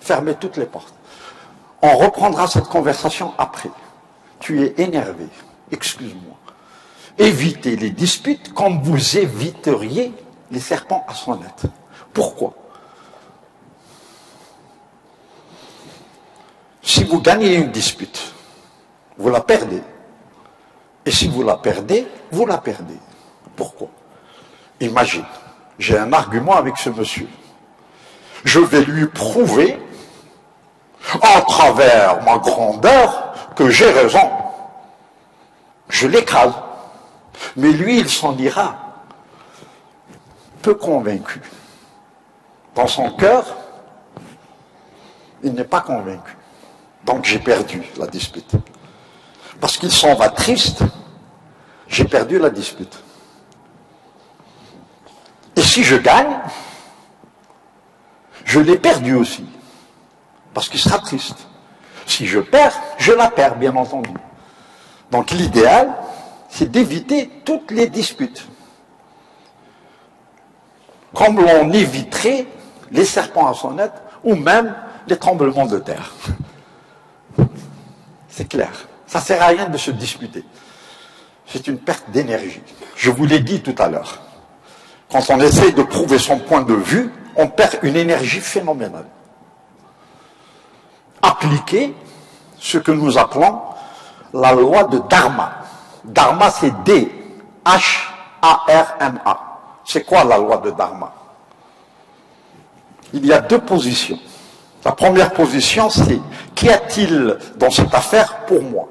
Fermez toutes les portes. On reprendra cette conversation après. Tu es énervé. Excuse-moi. Évitez les disputes comme vous éviteriez les serpents à sonnette. Pourquoi? Si vous gagnez une dispute, vous la perdez. Et si vous la perdez, vous la perdez. Pourquoi? Imagine, j'ai un argument avec ce monsieur. Je vais lui prouver, à travers ma grandeur, que j'ai raison. Je l'écrase. Mais lui, il s'en ira peu convaincu. Dans son cœur, il n'est pas convaincu. Donc j'ai perdu la dispute. Parce qu'il s'en va triste, j'ai perdu la dispute. Et si je gagne, je l'ai perdu aussi. Parce qu'il sera triste. Si je perds, je la perds, bien entendu. Donc l'idéal, c'est d'éviter toutes les disputes. Comme l'on éviterait les serpents à sonnette ou même les tremblements de terre. C'est clair. Ça ne sert à rien de se disputer. C'est une perte d'énergie. Je vous l'ai dit tout à l'heure. Quand on essaie de prouver son point de vue, on perd une énergie phénoménale. Appliquer ce que nous appelons la loi de Dharma. Dharma, c'est D-H-A-R-M-A. C'est quoi la loi de Dharma? Il y a deux positions. La première position, c'est qu'y a-t-il dans cette affaire pour moi?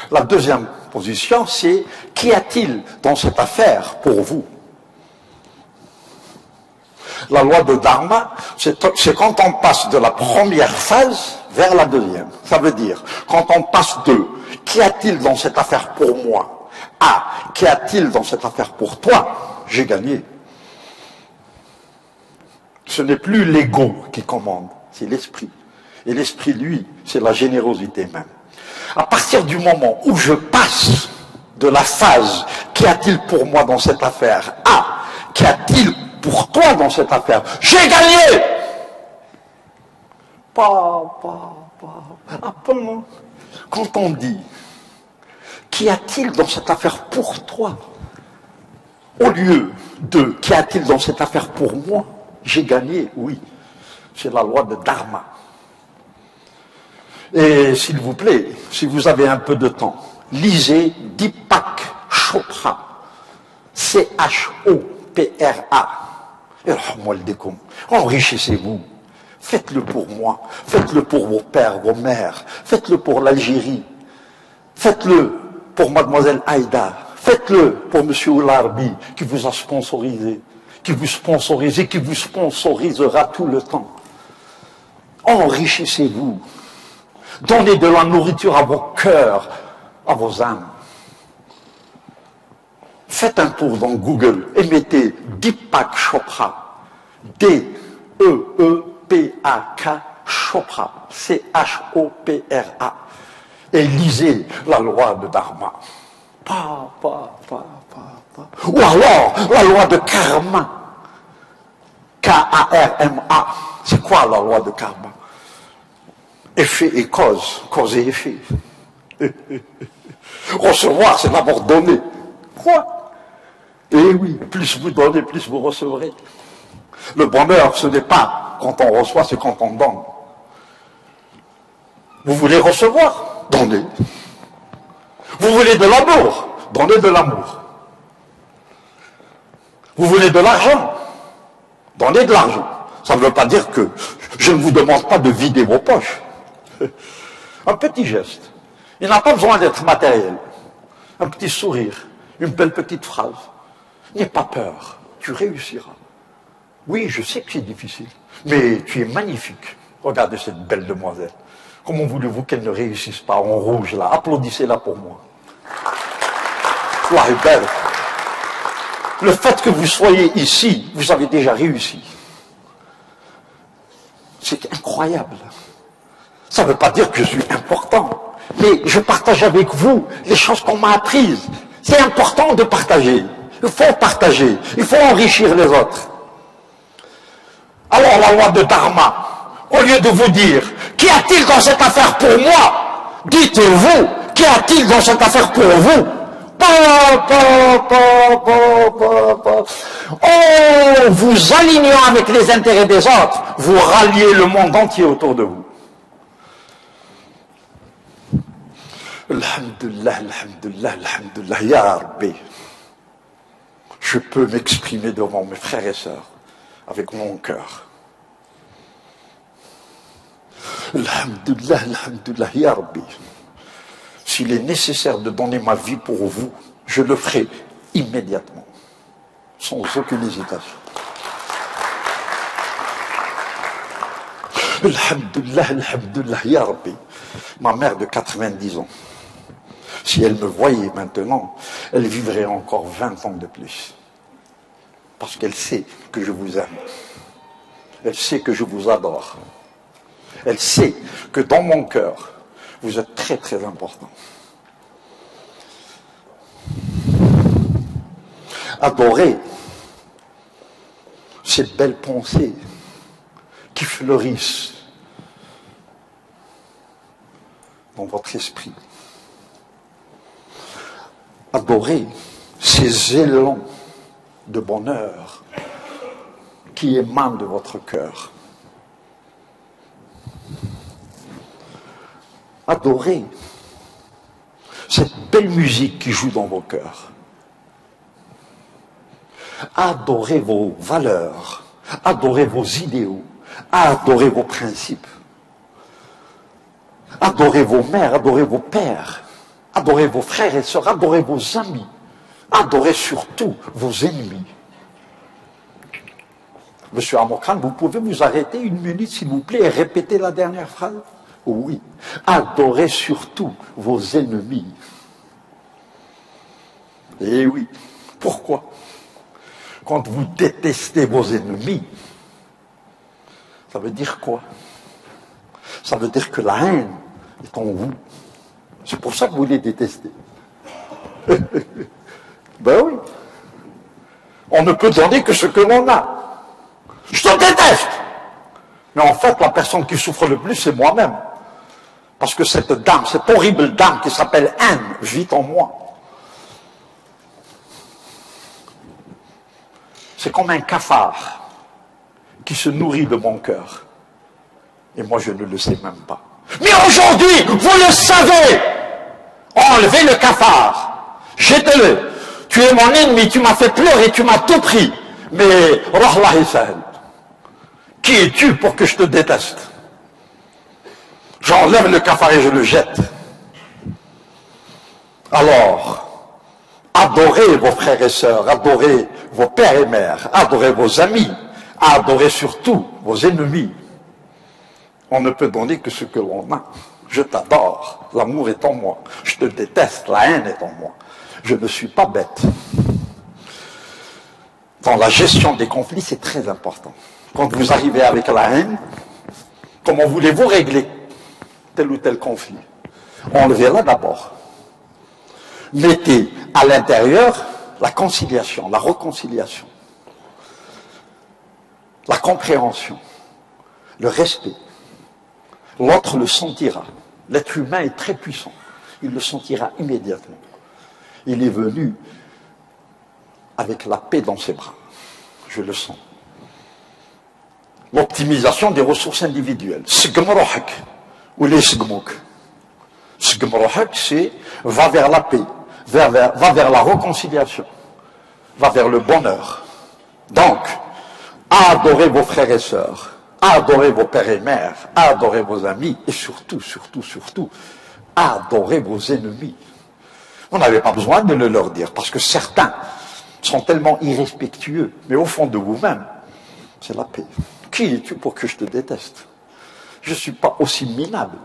La deuxième position, c'est qu'y a-t-il dans cette affaire pour vous? La loi de Dharma, c'est quand on passe de la première phase vers la deuxième. Ça veut dire, quand on passe de qu'y a-t-il dans cette affaire pour moi à qu'y a-t-il dans cette affaire pour toi, j'ai gagné. Ce n'est plus l'ego qui commande, c'est l'esprit. Et l'esprit, lui, c'est la générosité même. À partir du moment où je passe de la phase qu'y a-t-il pour moi dans cette affaire à qu'y a-t-il pour toi dans cette affaire, j'ai gagné. Quand on dit qu'y a-t-il dans cette affaire pour toi, au lieu de qu'y a-t-il dans cette affaire pour moi, j'ai gagné, oui. C'est la loi de Dharma. Et s'il vous plaît, si vous avez un peu de temps, lisez Deepak Chopra, C-H-O-P-R-A. Enrichissez-vous. Faites-le pour moi. Faites-le pour vos pères, vos mères. Faites-le pour l'Algérie. Faites-le pour mademoiselle Aïda. Faites-le pour monsieur Oularbi qui vous a sponsorisé, qui vous sponsorisera tout le temps. Enrichissez-vous. Donnez de la nourriture à vos cœurs, à vos âmes. Faites un tour dans Google et mettez Deepak Chopra, D-E-E-P-A-K Chopra, C-H-O-P-R-A, et lisez la loi de Dharma. Ou alors la loi de Karma, K-A-R-M-A. C'est quoi la loi de Karma? Effet et cause, cause et effet. Recevoir, c'est d'abord donner. Quoi? Eh oui, plus vous donnez, plus vous recevrez. Le bonheur, ce n'est pas quand on reçoit, c'est quand on donne. Vous voulez recevoir? Donnez. Vous voulez de l'amour? Donnez de l'amour. Vous voulez de l'argent? Donnez de l'argent. Ça ne veut pas dire que je ne vous demande pas de vider vos poches. Un petit geste. Il n'a pas besoin d'être matériel. Un petit sourire, une belle petite phrase. N'aie pas peur, tu réussiras. Oui, je sais que c'est difficile, mais tu es magnifique. Regardez cette belle demoiselle. Comment voulez-vous qu'elle ne réussisse pas en rouge là? Applaudissez-la pour moi. Elle est belle. Le fait que vous soyez ici, vous avez déjà réussi. C'est incroyable. Ça ne veut pas dire que je suis important, mais je partage avec vous les choses qu'on m'a apprises. C'est important de partager. Il faut partager. Il faut enrichir les autres. Alors la loi de Dharma, Au lieu de vous dire, qu'y a-t-il dans cette affaire pour moi? Dites-vous, qu'y a-t-il dans cette affaire pour vous? Oh, vous alignant avec les intérêts des autres, vous ralliez le monde entier autour de vous. Alhamdulillah, alhamdulillah, alhamdulillah, ya Rabbi. Je peux m'exprimer devant mes frères et sœurs avec mon cœur. Alhamdulillah, alhamdulillah, ya Rabbi. S'il est nécessaire de donner ma vie pour vous, je le ferai immédiatement, sans aucune hésitation. Alhamdulillah, alhamdulillah, ya Rabbi. Ma mère de 90 ans, si elle me voyait maintenant, elle vivrait encore 20 ans de plus. Parce qu'elle sait que je vous aime. Elle sait que je vous adore. Elle sait que dans mon cœur, vous êtes très très important. Adorez ces belles pensées qui fleurissent dans votre esprit. Adorez ces élans de bonheur qui émanent de votre cœur. Adorez cette belle musique qui joue dans vos cœurs. Adorez vos valeurs, adorez vos idéaux, adorez vos principes. Adorez vos mères, adorez vos pères, adorez vos frères et sœurs, adorez vos amis, adorez surtout vos ennemis. Monsieur Amokhan, vous pouvez vous arrêter une minute, s'il vous plaît, et répéter la dernière phrase? Oui. Adorez surtout vos ennemis. Eh oui. Pourquoi? Quand vous détestez vos ennemis, ça veut dire quoi? Ça veut dire que la haine est en vous. C'est pour ça que vous les détestez. Ben oui. On ne peut donner que ce que l'on a. Je te déteste! Mais en fait, la personne qui souffre le plus, c'est moi-même. Parce que cette dame, cette horrible dame qui s'appelle haine, vit en moi. C'est comme un cafard qui se nourrit de mon cœur. Et moi, je ne le sais même pas. Mais aujourd'hui, vous le savez! Enlevez le cafard. Jetez-le. Tu es mon ennemi, tu m'as fait pleurer, tu m'as tout pris. Mais, qui es-tu pour que je te déteste? J'enlève le cafard et je le jette. Alors, adorez vos frères et sœurs, adorez vos pères et mères, adorez vos amis, adorez surtout vos ennemis. On ne peut donner que ce que l'on a. Je t'adore, l'amour est en moi. Je te déteste, la haine est en moi. Je ne suis pas bête. Dans la gestion des conflits, c'est très important. Quand vous arrivez avec la haine, comment voulez-vous régler tel ou tel conflit? Enlevez-la d'abord. Mettez à l'intérieur la conciliation, la réconciliation, la compréhension, le respect. L'autre le sentira. L'être humain est très puissant. Il le sentira immédiatement. Il est venu avec la paix dans ses bras. Je le sens. L'optimisation des ressources individuelles. Ou les sgmouk. C'est va vers la paix, va vers la réconciliation, va vers le bonheur. Donc, adorez vos frères et sœurs, adorez vos pères et mères, adorez vos amis, et surtout, adorez vos ennemis. Vous n'avez pas besoin de le leur dire, parce que certains sont tellement irrespectueux, mais au fond de vous-même, c'est la paix. Qui es-tu pour que je te déteste? Je ne suis pas aussi minable.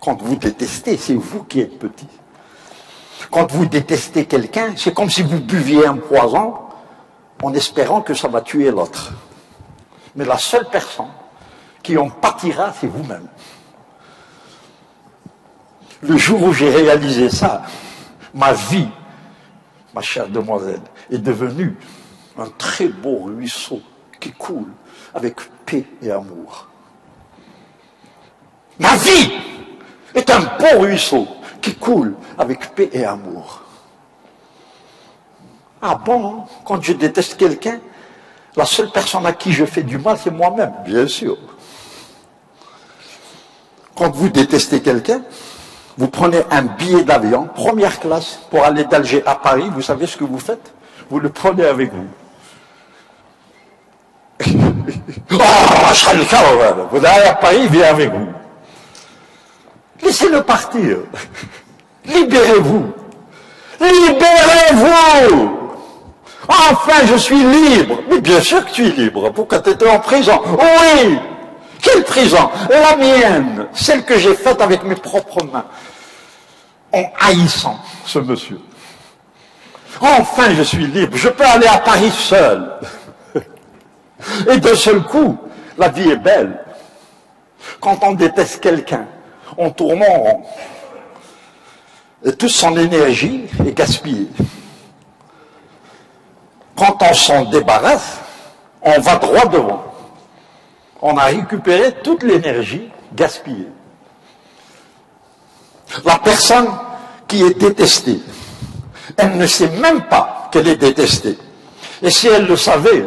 Quand vous détestez, c'est vous qui êtes petit. Quand vous détestez quelqu'un, c'est comme si vous buviez un poison en espérant que ça va tuer l'autre. Mais la seule personne qui en pâtira, c'est vous-même. Le jour où j'ai réalisé ça, ma vie, ma chère demoiselle, est devenue un très beau ruisseau qui coule avec paix et amour. Ma vie est un beau ruisseau qui coule avec paix et amour. Ah bon, quand je déteste quelqu'un, la seule personne à qui je fais du mal, c'est moi-même, bien sûr. Quand vous détestez quelqu'un, vous prenez un billet d'avion, première classe, pour aller d'Alger à Paris, vous savez ce que vous faites? Vous le prenez avec vous. Oh, vous allez à Paris, il vient avec vous. Laissez-le partir. Libérez-vous. Libérez-vous. Enfin, je suis libre. Mais bien sûr que tu es libre. Pourquoi tu étais en prison? Oui. Quelle prison? La mienne. Celle que j'ai faite avec mes propres mains. En haïssant ce monsieur. Enfin, je suis libre. Je peux aller à Paris seul. Et d'un seul coup, la vie est belle. Quand on déteste quelqu'un, on tourne en rond. Et toute son énergie est gaspillée. Quand on s'en débarrasse, on va droit devant. On a récupéré toute l'énergie gaspillée. La personne qui est détestée, elle ne sait même pas qu'elle est détestée. Et si elle le savait,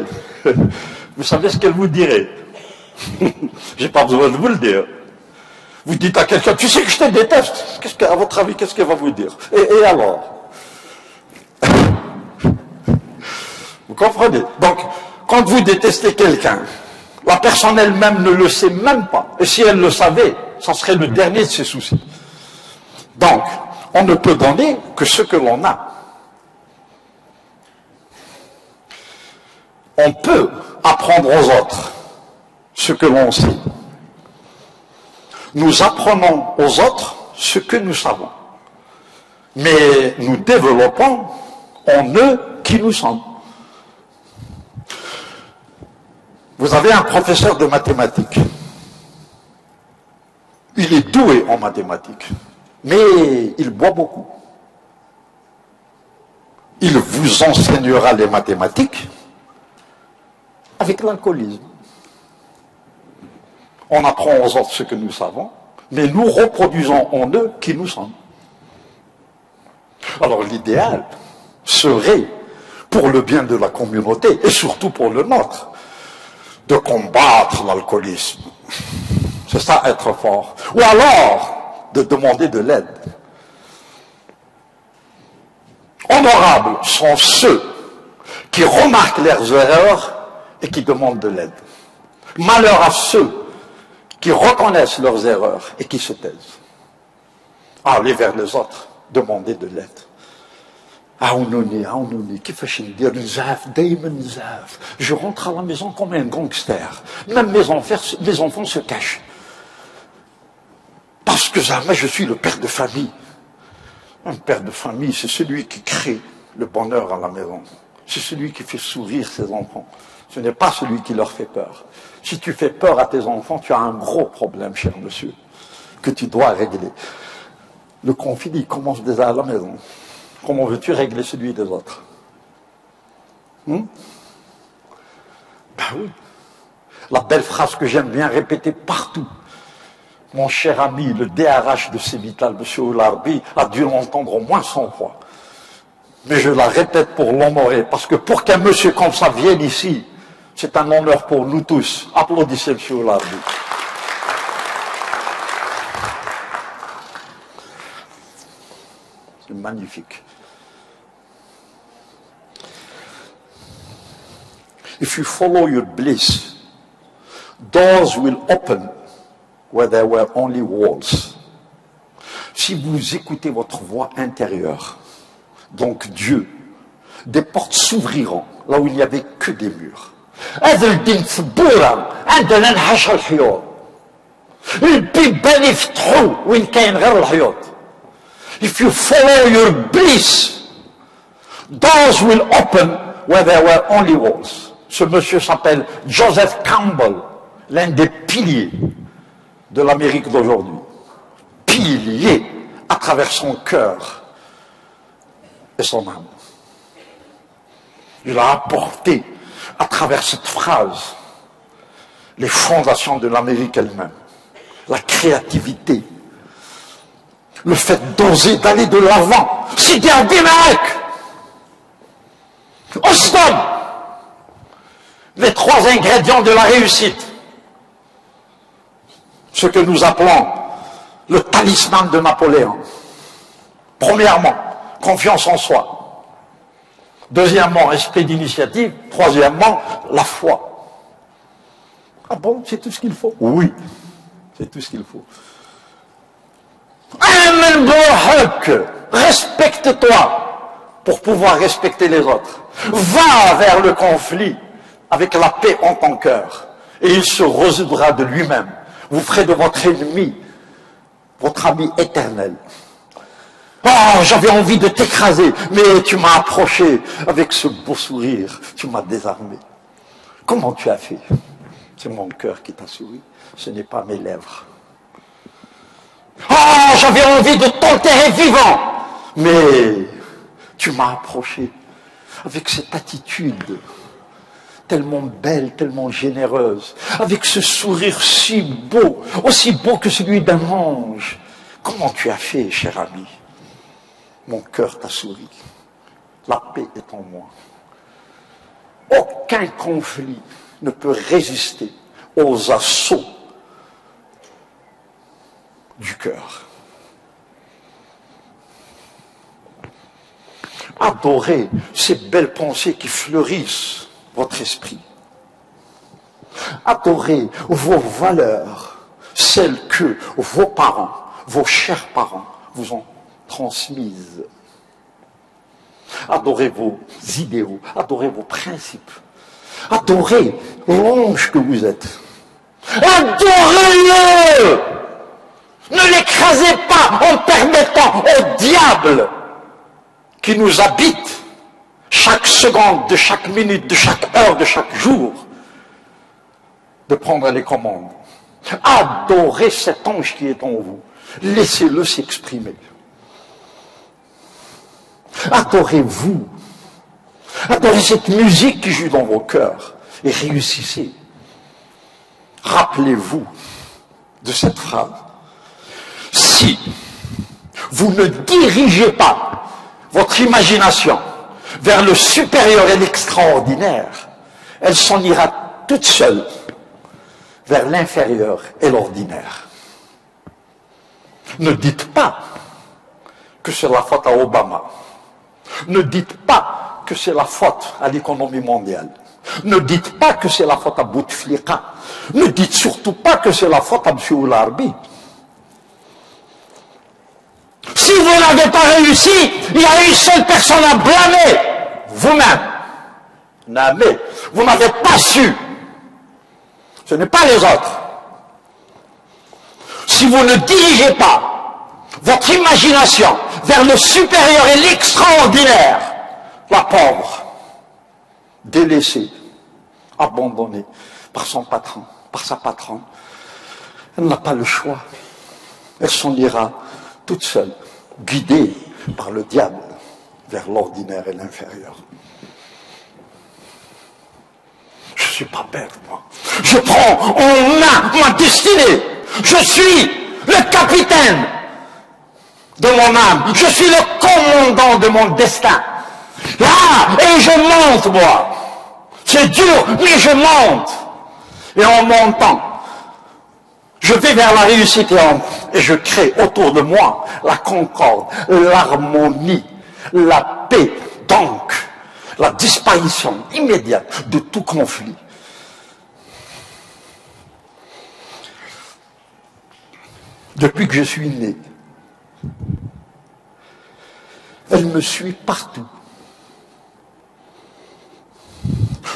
vous savez ce qu'elle vous dirait? J'ai pas besoin de vous le dire. Vous dites à quelqu'un, tu sais que je te déteste. À votre avis, qu'est-ce qu'elle va vous dire? Et alors? Vous comprenez? Donc, quand vous détestez quelqu'un, la personne elle-même ne le sait même pas. Et si elle le savait, ça serait le dernier de ses soucis. Donc, on ne peut donner que ce que l'on a. On peut apprendre aux autres ce que l'on sait. Nous apprenons aux autres ce que nous savons. Mais nous développons en eux qui nous sommes. Vous avez un professeur de mathématiques. Il est doué en mathématiques, mais il boit beaucoup. Il vous enseignera les mathématiques avec l'alcoolisme. On apprend aux autres ce que nous savons, mais nous reproduisons en eux qui nous sommes. Alors l'idéal serait, pour le bien de la communauté, et surtout pour le nôtre, de combattre l'alcoolisme. C'est ça, être fort. Ou alors, de demander de l'aide. Honorables sont ceux qui remarquent leurs erreurs et qui demandent de l'aide. Malheur à ceux qui reconnaissent leurs erreurs et qui se taisent. Allez vers les autres, demandez de l'aide. عاونوني كيفاش ندير نزعف دايما نزعف. Je rentre à la maison comme un gangster. Même mes enfants se cachent. Parce que jamais je suis le père de famille. Un père de famille, c'est celui qui crée le bonheur à la maison. C'est celui qui fait sourire ses enfants. Ce n'est pas celui qui leur fait peur. Si tu fais peur à tes enfants, tu as un gros problème, cher monsieur, que tu dois régler. Le conflit, il commence déjà à la maison. Comment veux-tu régler celui des autres? Ben oui. La belle phrase que j'aime bien répéter partout. Mon cher ami, le DRH de Cévital, M. Oularbi, a dû l'entendre au moins 100 fois. Mais je la répète pour l'honorer, parce que pour qu'un monsieur comme ça vienne ici, c'est un honneur pour nous tous. Applaudissez M. Oularbi. C'est magnifique. If you follow your bliss, doors will open where there were only walls. Si vous écoutez votre voix intérieure, donc Dieu, des portes s'ouvriront là où il n'y avait que des murs. If you follow your bliss, doors will open where there were only walls. Ce monsieur s'appelle Joseph Campbell, l'un des piliers de l'Amérique d'aujourd'hui. Pilier à travers son cœur et son âme. Il a apporté à travers cette phrase les fondations de l'Amérique elle-même. la créativité, le fait d'oser, d'aller de l'avant. C'est bien mec. Ostom, les trois ingrédients de la réussite. Ce que nous appelons le talisman de Napoléon. Premièrement, confiance en soi. Deuxièmement, esprit d'initiative. Troisièmement, la foi. Ah bon, c'est tout ce qu'il faut? Oui, c'est tout ce qu'il faut. Respecte-toi pour pouvoir respecter les autres. Va vers le conflit avec la paix en ton cœur et il se résoudra de lui-même. Vous ferez de votre ennemi votre ami éternel. Oh, j'avais envie de t'écraser, mais tu m'as approché avec ce beau sourire, tu m'as désarmé. Comment tu as fait? C'est mon cœur qui t'a souri, ce n'est pas mes lèvres. Oh, j'avais envie de t'enterrer vivant, mais tu m'as approché avec cette attitude tellement belle, tellement généreuse, avec ce sourire si beau, aussi beau que celui d'un ange. Comment tu as fait, cher ami? Mon cœur t'a souri. La paix est en moi. Aucun conflit ne peut résister aux assauts du cœur. Adorez ces belles pensées qui fleurissent votre esprit. Adorez vos valeurs, celles que vos parents, vos chers parents vous ont transmises. Adorez vos idéaux, adorez vos principes. Adorez l'ange que vous êtes. Adorez-le! Ne l'écrasez pas en permettant au diable qui nous habite chaque seconde, de chaque minute, de chaque heure, de chaque jour, de prendre les commandes. Adorez cet ange qui est en vous. Laissez-le s'exprimer. Adorez-vous. Adorez cette musique qui joue dans vos cœurs et réussissez. Rappelez-vous de cette phrase. Si vous ne dirigez pas votre imagination vers le supérieur et l'extraordinaire, elle s'en ira toute seule vers l'inférieur et l'ordinaire. Ne dites pas que c'est la faute à Obama. Ne dites pas que c'est la faute à l'économie mondiale. Ne dites pas que c'est la faute à Bouteflika. Ne dites surtout pas que c'est la faute à M. Oularbi. Si vous n'avez pas réussi, il y a une seule personne à blâmer. Vous-même. Mais vous n'avez pas su. Ce n'est pas les autres. Si vous ne dirigez pas votre imagination vers le supérieur et l'extraordinaire, la pauvre, délaissée, abandonnée par son patron, par sa patronne, elle n'a pas le choix. Elle s'en ira toute seule, guidée par le diable vers l'ordinaire et l'inférieur. Je ne suis pas bête, moi. Je prends en main ma destinée. Je suis le capitaine de mon âme. Je suis le commandant de mon destin. Là, et je monte, moi. C'est dur, mais je monte. Et en montant, je vais vers la réussite et je crée autour de moi la concorde, l'harmonie, la paix, donc la disparition immédiate de tout conflit. Depuis que je suis né, elle me suit partout.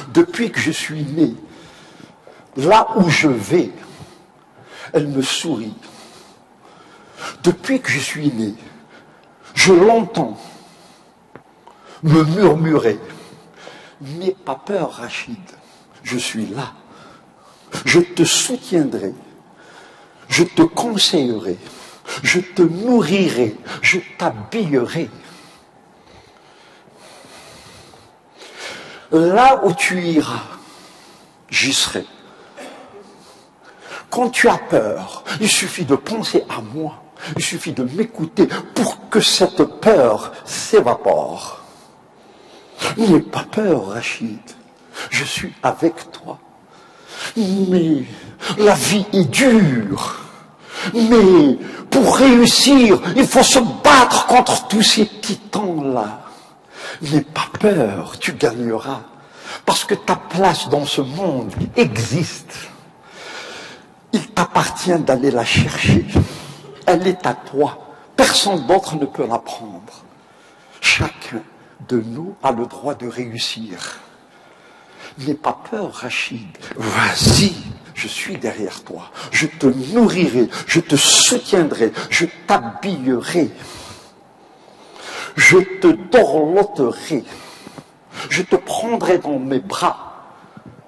Depuis que je suis né, là où je vais, elle me sourit. Depuis que je suis né, je l'entends me murmurer. N'aie pas peur, Rachid, je suis là. Je te soutiendrai. Je te conseillerai, je te nourrirai, je t'habillerai. Là où tu iras, j'y serai. Quand tu as peur, il suffit de penser à moi. Il suffit de m'écouter pour que cette peur s'évapore. N'aie pas peur, Rachid. Je suis avec toi. Mais la vie est dure. Mais pour réussir, il faut se battre contre tous ces titans-là. N'aie pas peur, tu gagneras. Parce que ta place dans ce monde existe. Il t'appartient d'aller la chercher. Elle est à toi. Personne d'autre ne peut la prendre. Chacun de nous a le droit de réussir. N'aie pas peur, Rachid. Vas-y, je suis derrière toi. Je te nourrirai, je te soutiendrai, je t'habillerai. Je te dorloterai. Je te prendrai dans mes bras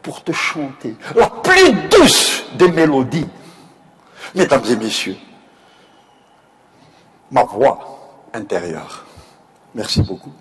pour te chanter la plus douce des mélodies. Mesdames et messieurs, ma voix intérieure. Merci beaucoup.